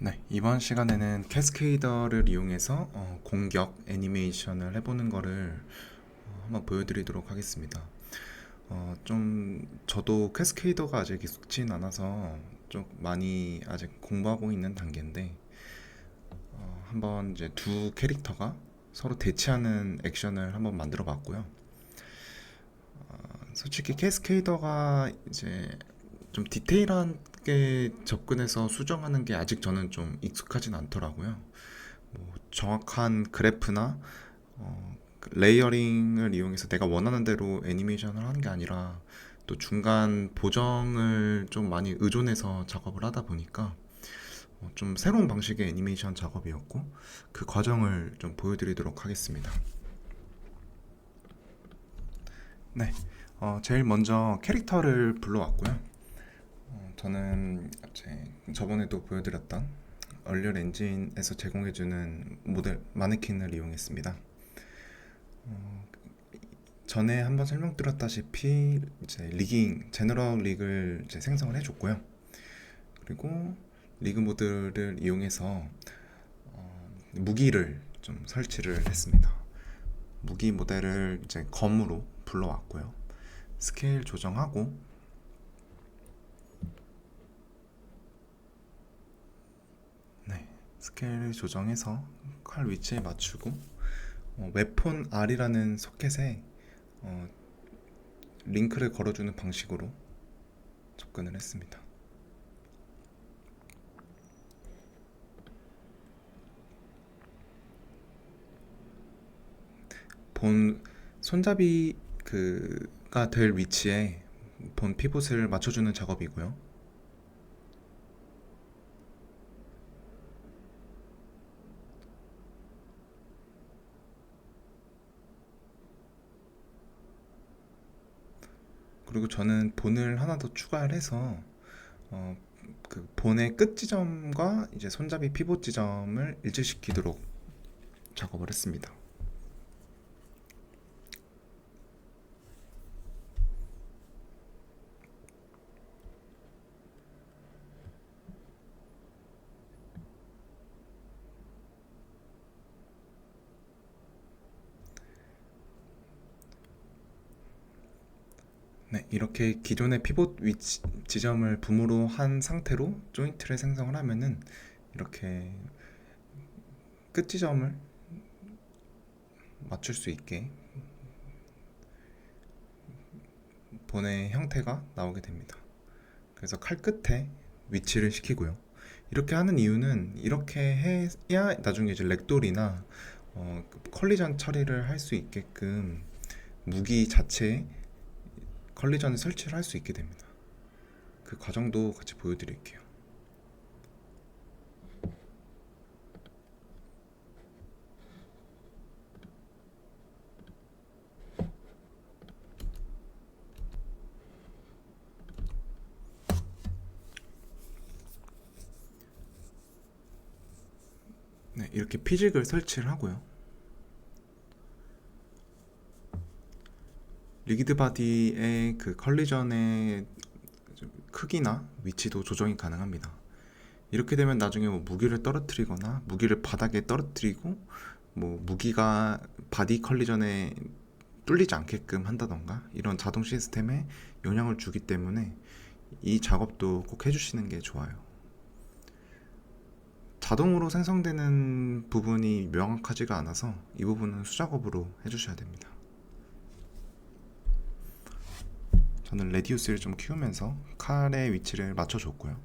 네, 이번 시간에는 캐스케이더를 이용해서 공격 애니메이션을 해보는 거를 한번 보여드리도록 하겠습니다. 좀 저도 캐스케이더가 아직 익숙진 않아서 좀 많이 아직 공부하고 있는 단계인데 한번 이제 두 캐릭터가 서로 대치하는 액션을 한번 만들어 봤고요. 솔직히 캐스케이더가 이제 좀 디테일하게 접근해서 수정하는 게 아직 저는 좀 익숙하진 않더라고요. 뭐 정확한 그래프나 레이어링을 이용해서 내가 원하는 대로 애니메이션을 하는 게 아니라 또 중간 보정을 좀 많이 의존해서 작업을 하다 보니까 좀 새로운 방식의 애니메이션 작업이었고 그 과정을 좀 보여드리도록 하겠습니다. 네, 제일 먼저 캐릭터를 불러왔고요. 저는 저번에도 보여드렸던 얼리얼 엔진에서 제공해주는 모델 마네킹을 이용했습니다. 전에 한번 설명드렸다시피 이제 리깅 제너럴 릭을 이제 생성을 해줬고요. 그리고 리그 모드를 이용해서 무기를 좀 설치를 했습니다. 무기 모델을 이제 검으로 불러왔고요. 스케일 조정하고 네, 스케일 조정해서 칼 위치에 맞추고 웨폰 R이라는 소켓에 어, 링크를 걸어주는 방식으로 접근을 했습니다. 본 손잡이 그가 될 위치에 본 피봇을 맞춰주는 작업이고요. 그리고 저는 본을 하나 더 추가를 해서 어, 그 본의 끝 지점과 이제 손잡이 피봇 지점을 일치시키도록 작업을 했습니다. 네, 이렇게 기존의 피봇 위치 지점을 붐으로 한 상태로 조인트를 생성을 하면은 이렇게 끝 지점을 맞출 수 있게 본의 형태가 나오게 됩니다. 그래서 칼 끝에 위치를 시키고요. 이렇게 하는 이유는 이렇게 해야 나중에 이제 렉돌이나 컬리전 처리를 할 수 있게끔 무기 자체에 컬리전을 설치를 할 수 있게 됩니다. 그 과정도 같이 보여드릴게요. 네, 이렇게 피직을 설치를 하고요. 리기드 바디의 그 컬리전의 크기나 위치도 조정이 가능합니다. 이렇게 되면 나중에 뭐 무기를 떨어뜨리거나 무기를 바닥에 떨어뜨리고 뭐 무기가 바디 컬리전에 뚫리지 않게끔 한다던가 이런 자동 시스템에 영향을 주기 때문에 이 작업도 꼭 해주시는 게 좋아요. 자동으로 생성되는 부분이 명확하지가 않아서 이 부분은 수작업으로 해주셔야 됩니다. 저는 레디우스를 좀 키우면서 칼의 위치를 맞춰줬고요.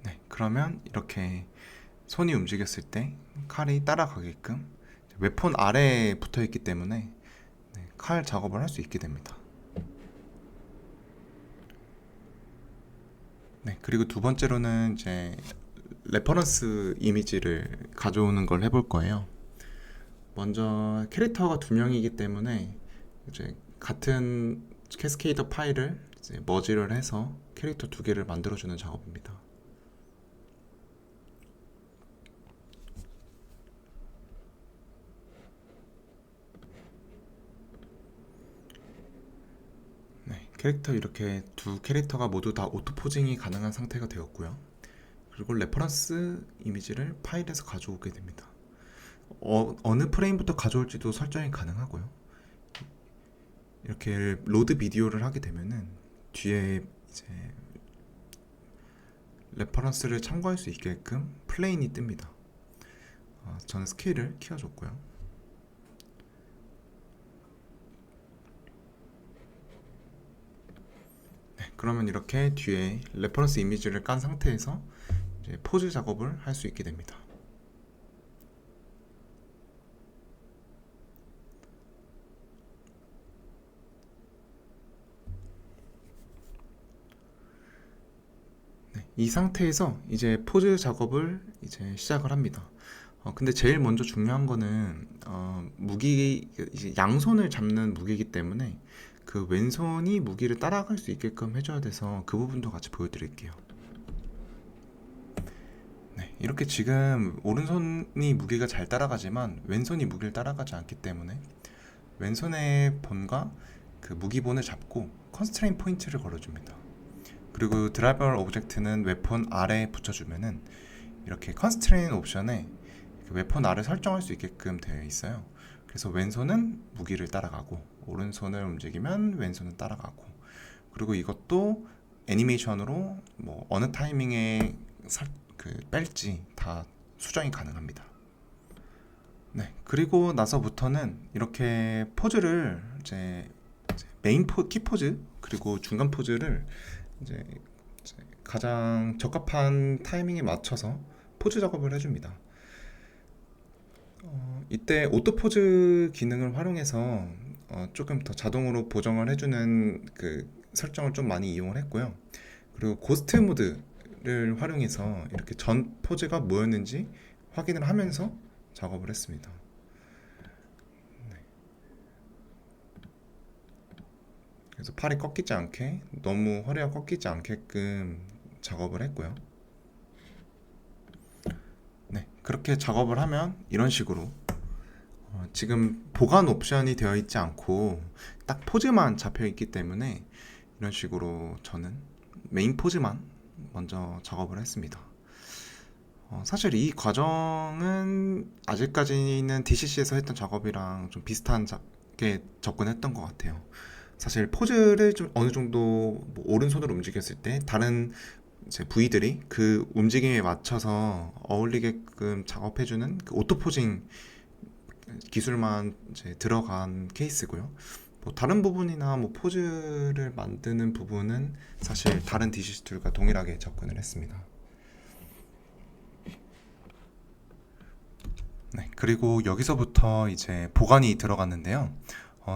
네, 그러면 이렇게 손이 움직였을 때 칼이 따라가게끔 웨폰 아래에 붙어 있기 때문에 칼 작업을 할 수 있게 됩니다. 네, 그리고 두 번째로는 이제 레퍼런스 이미지를 가져오는 걸 해볼 거예요. 먼저 캐릭터가 두 명이기 때문에 이제 같은 캐스케이더 파일을 이제 머지를 해서 캐릭터 두 개를 만들어주는 작업입니다. 캐릭터 이렇게 두 캐릭터가 모두 다 오토 포징이 가능한 상태가 되었고요. 그리고 레퍼런스 이미지를 파일에서 가져오게 됩니다. 어느 프레임부터 가져올지도 설정이 가능하고요. 이렇게 로드 비디오를 하게 되면은 뒤에 이제 레퍼런스를 참고할 수 있게끔 플레인이 뜹니다. 저는 스케일을 키워줬고요. 네, 그러면 이렇게 뒤에 레퍼런스 이미지를 깐 상태에서 이제 포즈 작업을 할 수 있게 됩니다. 네, 이 상태에서 이제 포즈 작업을 이제 시작을 합니다. 근데 제일 먼저 중요한 거는 무기 이제 양손을 잡는 무기이기 때문에 그 왼손이 무기를 따라갈 수 있게끔 해줘야 돼서 그 부분도 같이 보여드릴게요. 네, 이렇게 지금 오른손이 무기가 잘 따라가지만 왼손이 무기를 따라가지 않기 때문에 왼손의 본과 그 무기본을 잡고 컨스트레인 포인트를 걸어줍니다. 그리고 드라이버 오브젝트는 웨폰 아래에 붙여주면은 이렇게 컨스트레인 옵션에 그 웨폰 R을 설정할 수 있게끔 되어 있어요. 그래서 왼손은 무기를 따라가고 오른손을 움직이면 왼손은 따라가고, 그리고 이것도 애니메이션으로 뭐 어느 타이밍에 뺄지 다 수정이 가능합니다. 네, 그리고 나서부터는 이렇게 포즈를 이제 메인 키 포즈 그리고 중간 포즈를 이제 가장 적합한 타이밍에 맞춰서 포즈 작업을 해줍니다. 이때 오토 포즈 기능을 활용해서 조금 더 자동으로 보정을 해주는 그 설정을 좀 많이 이용을 했고요. 그리고 고스트 모드를 활용해서 이렇게 전 포즈가 뭐였는지 확인을 하면서 작업을 했습니다. 그래서 팔이 꺾이지 않게, 너무 허리가 꺾이지 않게끔 작업을 했고요. 네, 그렇게 작업을 하면 이런 식으로 지금 보관 옵션이 되어 있지 않고 딱 포즈만 잡혀 있기 때문에 이런 식으로 저는 메인 포즈만 먼저 작업을 했습니다. 사실 이 과정은 아직까지는 DCC에서 했던 작업이랑 좀 비슷하게 접근했던 것 같아요. 사실 포즈를 좀 어느 정도 뭐 오른손으로 움직였을 때 다른 이제 부위들이 그 움직임에 맞춰서 어울리게끔 작업해주는 그 오토 포징 기술만 이제 들어간 케이스고요. 뭐 다른 부분이나 뭐 포즈를 만드는 부분은 사실 다른 DCC 툴과 동일하게 접근을 했습니다. 네, 그리고 여기서부터 이제 보관이 들어갔는데요.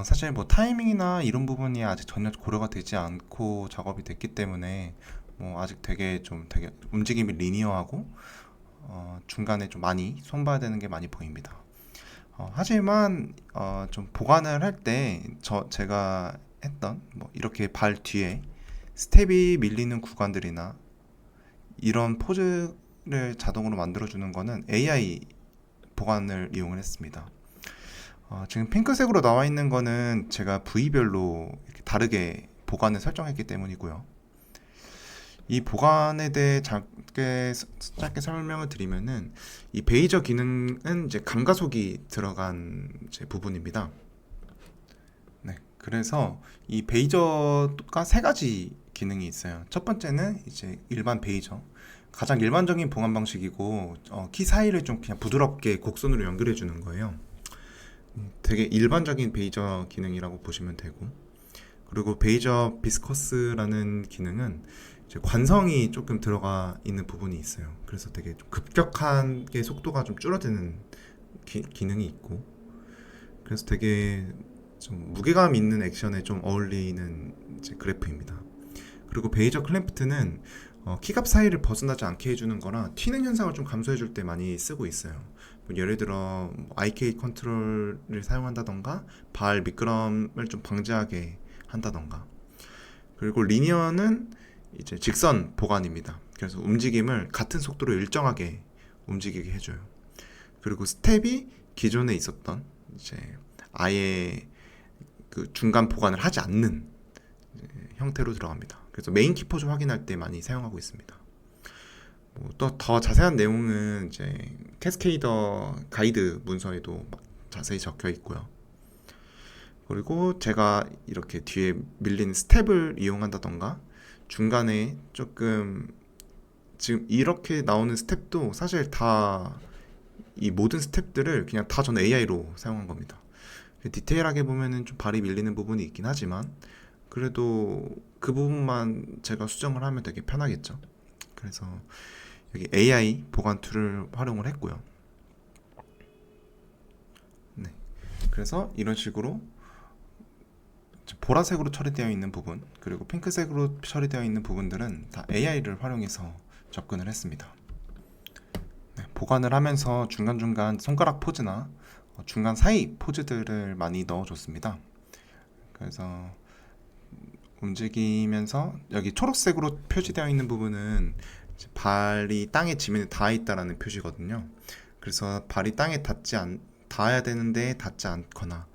사실 뭐 타이밍이나 이런 부분이 아직 전혀 고려가 되지 않고 작업이 됐기 때문에 뭐 아직 되게 움직임이 리니어하고 중간에 좀 많이 손봐야 되는 게 많이 보입니다. 하지만 좀 보관을 할 때 제가 했던 뭐 이렇게 발 뒤에 스텝이 밀리는 구간들이나 이런 포즈를 자동으로 만들어주는 거는 AI 보관을 이용을 했습니다. 지금 핑크색으로 나와 있는 거는 제가 부위별로 이렇게 다르게 보관을 설정했기 때문이고요. 이 보관에 대해 짧게 설명을 드리면은 이 베이저 기능은 이제 감가속이 들어간 이제 부분입니다. 네, 그래서 이 베이저가 세 가지 기능이 있어요. 첫 번째는 이제 일반 베이저, 가장 일반적인 보관 방식이고 키 사이를 좀 그냥 부드럽게 곡선으로 연결해 주는 거예요. 되게 일반적인 베이저 기능이라고 보시면 되고, 그리고 베이저 비스커스라는 기능은 이제 관성이 조금 들어가 있는 부분이 있어요. 그래서 되게 좀 급격하게 속도가 좀 줄어드는 기능이 있고, 그래서 되게 좀 무게감 있는 액션에 좀 어울리는 이제 그래프입니다. 그리고 베이저 클램프트는 키값 사이를 벗어나지 않게 해주는 거라 튀는 현상을 좀 감소해 줄 때 많이 쓰고 있어요. 뭐 예를 들어 IK 컨트롤을 사용한다던가 발 미끄럼을 좀 방지하게 한다던가. 그리고 리니어는 이제 직선 보관입니다. 그래서 움직임을 같은 속도로 일정하게 움직이게 해줘요. 그리고 스텝이 기존에 있었던 이제 아예 그 중간 보관을 하지 않는 형태로 들어갑니다. 그래서 메인 키포즈 확인할 때 많이 사용하고 있습니다. 또 더 자세한 내용은 이제 캐스케이더 가이드 문서에도 자세히 적혀 있고요. 그리고 제가 이렇게 뒤에 밀린 스텝을 이용한다던가 중간에 조금 지금 이렇게 나오는 스텝도 사실 다 이 모든 스텝들을 그냥 다 저는 AI로 사용한 겁니다. 디테일하게 보면은 좀 발이 밀리는 부분이 있긴 하지만 그래도 그 부분만 제가 수정을 하면 되게 편하겠죠. 그래서 여기 AI 보관 툴을 활용을 했고요. 네. 그래서 이런 식으로 보라색으로 처리되어 있는 부분 그리고 핑크색으로 처리되어 있는 부분들은 다 AI를 활용해서 접근을 했습니다. 네, 보관을 하면서 중간중간 손가락 포즈나 중간 사이 포즈들을 많이 넣어줬습니다. 그래서 움직이면서 여기 초록색으로 표시되어 있는 부분은 발이 땅에 지면에 닿아 있다라는 표시거든요. 그래서 발이 땅에 닿아야 되는데 닿지 않거나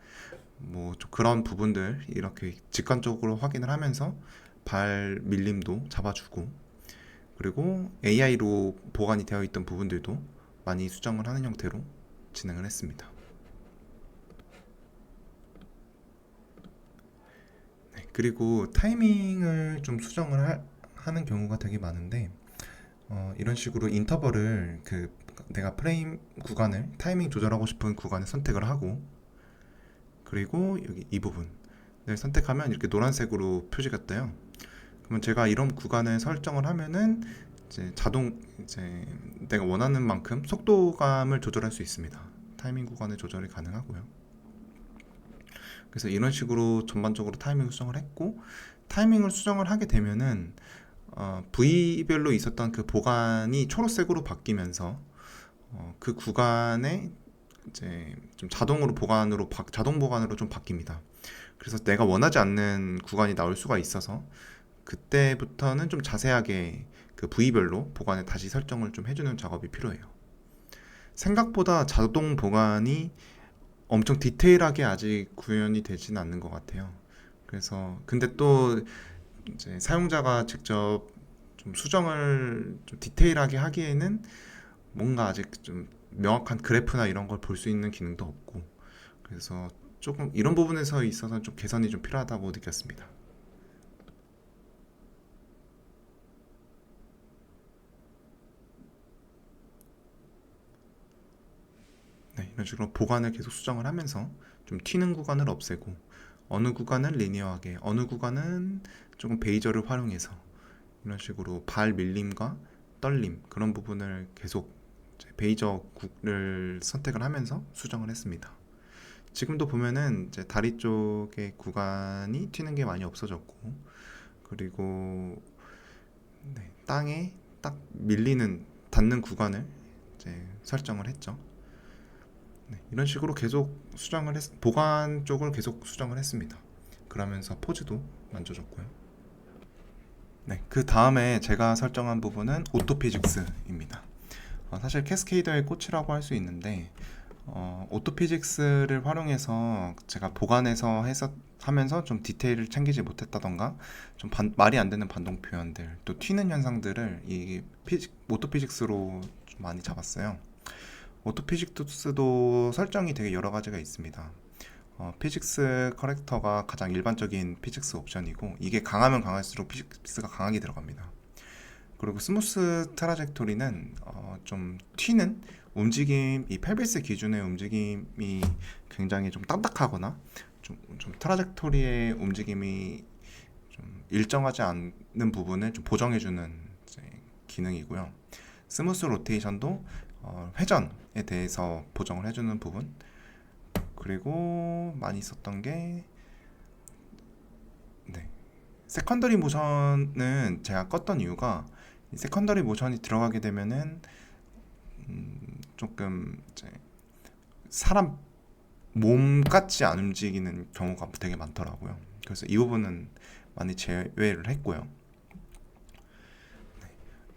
좀 그런 부분들 이렇게 직관적으로 확인을 하면서 발 밀림도 잡아주고 그리고 AI로 보관이 되어 있던 부분들도 많이 수정을 하는 형태로 진행을 했습니다. 네, 그리고 타이밍을 좀 수정을 하는 경우가 되게 많은데 이런 식으로 인터벌을 내가 프레임 구간을 타이밍 조절하고 싶은 구간을 선택을 하고 그리고 여기 이 부분을 선택하면 이렇게 노란색으로 표시가 떠요. 그러면 제가 이런 구간을 설정을 하면은 이제 내가 원하는 만큼 속도감을 조절할 수 있습니다. 타이밍 구간의 조절이 가능하고요. 그래서 이런 식으로 전반적으로 타이밍을 수정을 했고 타이밍을 수정을 하게 되면은 부위별로 있었던 그 보관이 초록색으로 바뀌면서 그 구간에 이제 좀 자동 보관으로 좀 바뀝니다. 그래서 내가 원하지 않는 구간이 나올 수가 있어서 그때부터는 좀 자세하게 그 부위별로 보관을 다시 설정을 좀 해주는 작업이 필요해요. 생각보다 자동 보관이 엄청 디테일하게 아직 구현이 되진 않는 것 같아요. 그래서 근데 또 이제 사용자가 직접 좀 수정을 좀 디테일하게 하기에는 뭔가 아직 좀 명확한 그래프나 이런 걸 볼 수 있는 기능도 없고 그래서 조금 이런 부분에서 있어서 좀 개선이 좀 필요하다고 느꼈습니다. 네, 이런 식으로 보관을 계속 수정을 하면서 좀 튀는 구간을 없애고 어느 구간은 리니어하게 어느 구간은 조금 베이저를 활용해서 이런 식으로 발 밀림과 떨림 그런 부분을 계속 베이저를 선택을 하면서 수정을 했습니다. 지금도 보면은 이제 다리 쪽의 구간이 튀는 게 많이 없어졌고 그리고 네, 땅에 딱 닿는 구간을 이제 설정을 했죠. 네, 이런 식으로 계속 보관 쪽을 계속 수정을 했습니다. 그러면서 포즈도 만져줬고요. 네, 그 다음에 제가 설정한 부분은 오토피직스입니다. 사실 캐스케이더의 꽃이라고 할 수 있는데 오토피직스를 활용해서 제가 보관해서 하면서 좀 디테일을 챙기지 못했다던가 좀 말이 안 되는 반동 표현들 또 튀는 현상들을 이 오토피직스로 좀 많이 잡았어요. 오토피직스도 설정이 되게 여러 가지가 있습니다. 피직스 커렉터가 가장 일반적인 피직스 옵션이고 이게 강하면 강할수록 피직스가 강하게 들어갑니다. 그리고 스무스 트라젝토리는 좀 튀는 움직임, 이 펠비스 기준의 움직임이 굉장히 좀 딱딱하거나 좀 트라젝토리의 움직임이 좀 일정하지 않는 부분을 좀 보정해주는 기능이고요. 스무스 로테이션도 회전에 대해서 보정을 해주는 부분 그리고 많이 썼던 게 네. 세컨더리 모션은 제가 껐던 이유가 이 세컨더리 모션이 들어가게 되면은 조금 이제 사람 몸 같지 안 움직이는 경우가 되게 많더라고요. 그래서 이 부분은 많이 제외를 했고요.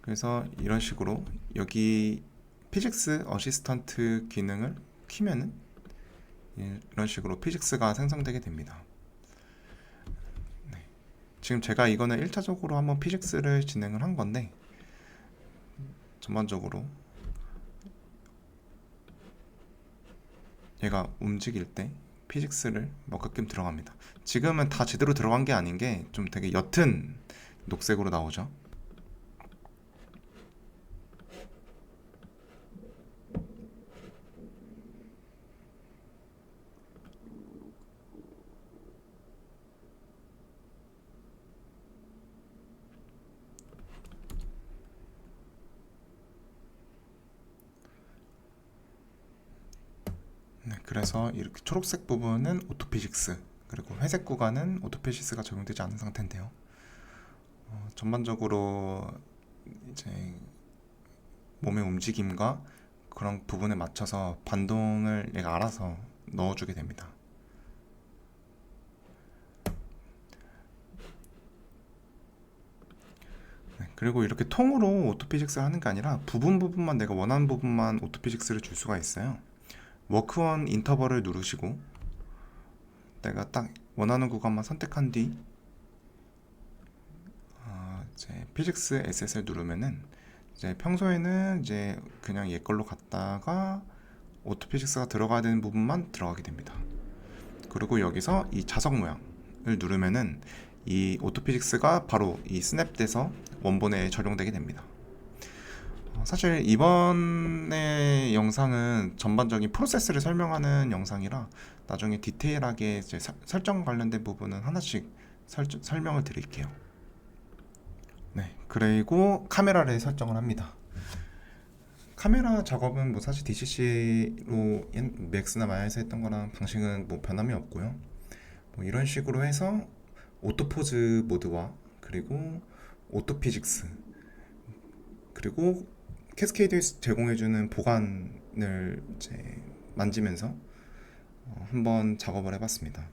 그래서 이런 식으로 여기 피직스 어시스턴트 기능을 키면은 이런 식으로 피직스가 생성되게 됩니다. 지금 제가 이거는 1차적으로 한번 피직스를 진행을 한 건데 전반적으로 얘가 움직일 때 피직스를 몇 가끔 들어갑니다. 지금은 다 제대로 들어간 게 아닌 게 좀 되게 옅은 녹색으로 나오죠. 네, 그래서 이렇게 초록색 부분은 오토피직스, 그리고 회색 구간은 오토피직스가 적용되지 않은 상태인데요. 전반적으로 이제 몸의 움직임과 그런 부분에 맞춰서 반동을 얘가 알아서 넣어주게 됩니다. 네, 그리고 이렇게 통으로 오토피직스를 하는 게 아니라 부분만 내가 원하는 부분만 오토피직스를 줄 수가 있어요. 워크원 인터벌을 누르시고 내가 딱 원하는 구간만 선택한 뒤 이제 피직스 에셋을 누르면은 이제 평소에는 이제 그냥 얘 걸로 갔다가 오토피직스가 들어가야 되는 부분만 들어가게 됩니다. 그리고 여기서 이 자석 모양을 누르면은 이 오토피직스가 바로 이 스냅돼서 원본에 적용되게 됩니다. 사실 이번의 영상은 전반적인 프로세스를 설명하는 영상이라 나중에 디테일하게 이제 설정 관련된 부분은 하나씩 설명을 드릴게요. 네, 그리고 카메라를 설정을 합니다. 카메라 작업은 뭐 사실 DCC로 맥스나 마이에서 했던 거랑 방식은 뭐 변함이 없고요. 뭐 이런 식으로 해서 오토포즈 모드와 그리고 오토피직스 그리고 캐스케이드에서 제공해주는 보관을 이제 만지면서 한번 작업을 해봤습니다.